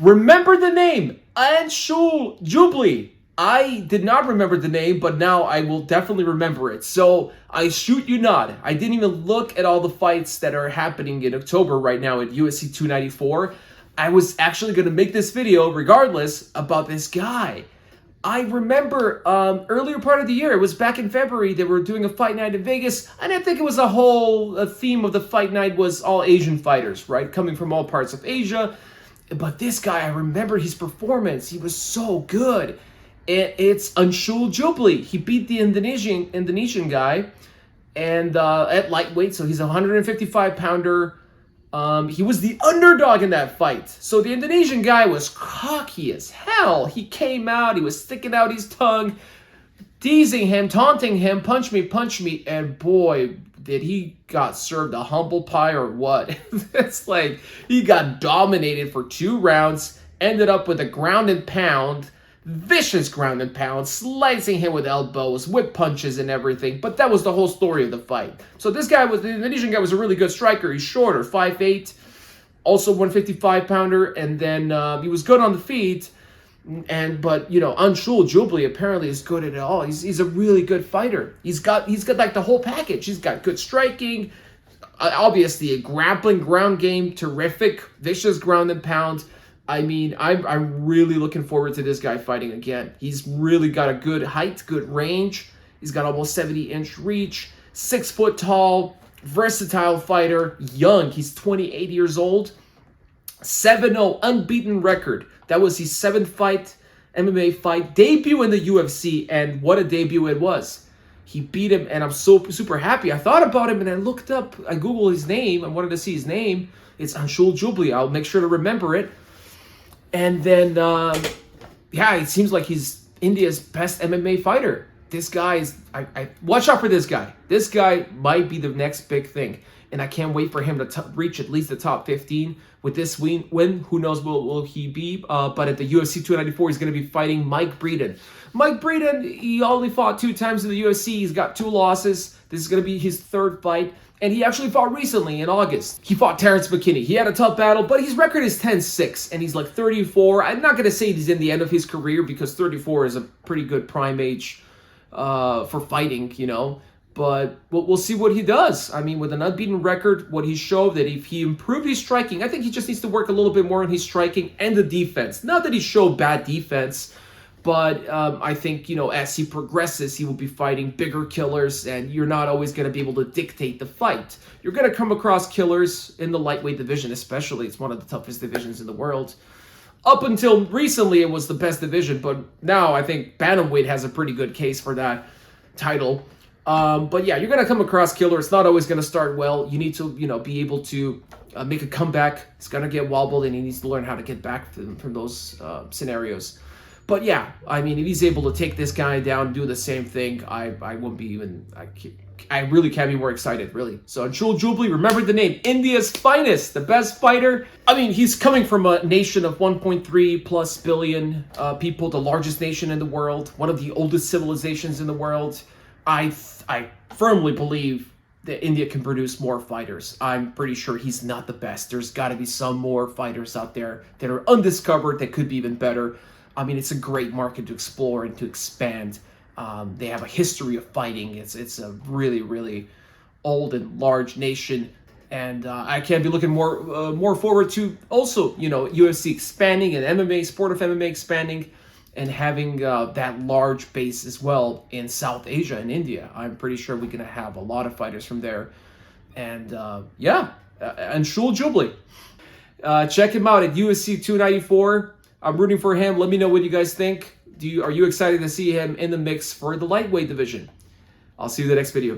Remember the name, Anshul Jubli. I did not remember the name, but now I will definitely remember it. So I shoot you not. I didn't even look at all the fights that are happening in October right now at UFC 294. I was actually going to make this video regardless about this guy. I remember earlier part of the year, it was back in February, they were doing a fight night in Vegas, and I think it was a theme of the fight night was all Asian fighters, right? Coming from all parts of Asia. But this guy, I remember his performance. He was so good. It's Anshul Jubli. He beat the Indonesian guy, and at lightweight, so he's a 155-pounder. He was the underdog in that fight. So the Indonesian guy was cocky as hell. He came out, he was sticking out his tongue, teasing him, taunting him, punch me, and boy, did he got served a humble pie or what? It's like he got dominated for 2 rounds, ended up with a ground and pound, vicious ground and pound, slicing him with elbows, whip punches and everything. But that was the whole story of the fight. So the Indonesian guy was a really good striker. He's shorter, 5'8", also 155-pounder, and then he was good on the feet. But Anshul Jubli apparently is good at it all. He's a really good fighter. He's got like the whole package. He's got good striking, obviously a grappling ground game, terrific, vicious ground and pound. I mean, I'm really looking forward to this guy fighting again. He's really got a good height, good range. He's got almost 70-inch reach, 6 foot tall, versatile fighter, young. He's 28 years old, 7-0 unbeaten record. That was his 7th fight, MMA fight, debut in the UFC, and what a debut it was. He beat him, and I'm so super happy. I thought about him, and I looked up, I Googled his name. I wanted to see his name. It's Anshul Jubli. I'll make sure to remember it. And then, it seems like he's India's best MMA fighter. This guy is, I watch out for this guy. This guy might be the next big thing. And I can't wait for him to reach at least the top 15 with this win. Who knows will he be? But at the UFC 294, he's going to be fighting Mike Breeden. Mike Breeden, he only fought 2 times in the UFC. He's got 2 losses. This is going to be his 3rd fight. And he actually fought recently in August. He fought Terrence McKinney. He had a tough battle, but his record is 10-6, and he's like 34. I'm not going to say he's in the end of his career because 34 is a pretty good prime age for fighting, But we'll see what he does. I mean, with an unbeaten record, what he showed that if he improved his striking, I think he just needs to work a little bit more on his striking and the defense. Not that he showed bad defense, but I think, as he progresses, he will be fighting bigger killers, and you're not always going to be able to dictate the fight. You're going to come across killers in the lightweight division, especially. It's one of the toughest divisions in the world. Up until recently, it was the best division, but now I think bantamweight has a pretty good case for that title. But yeah, you're going to come across killer. It's not always going to start well. You need to, be able to make a comeback. It's going to get wobbled, and he needs to learn how to get back from those scenarios. But yeah, I mean, if he's able to take this guy down, do the same thing, I wouldn't be even, I really can't be more excited, really. So Anshul Jubli, remember the name, India's finest, the best fighter. I mean, he's coming from a nation of 1.3+ billion people, the largest nation in the world, one of the oldest civilizations in the world. I firmly believe that India can produce more fighters. I'm pretty sure he's not the best. There's got to be some more fighters out there that are undiscovered that could be even better. I mean, it's a great market to explore and to expand. They have a history of fighting. It's a really, really old and large nation. And I can't be looking more forward to also, UFC expanding and sport of MMA expanding and having that large base as well in South Asia and India. I'm pretty sure we're going to have a lot of fighters from there. And Anshul Jubli. Check him out at UFC 294. I'm rooting for him. Let me know what you guys think. Are you excited to see him in the mix for the lightweight division? I'll see you in the next video.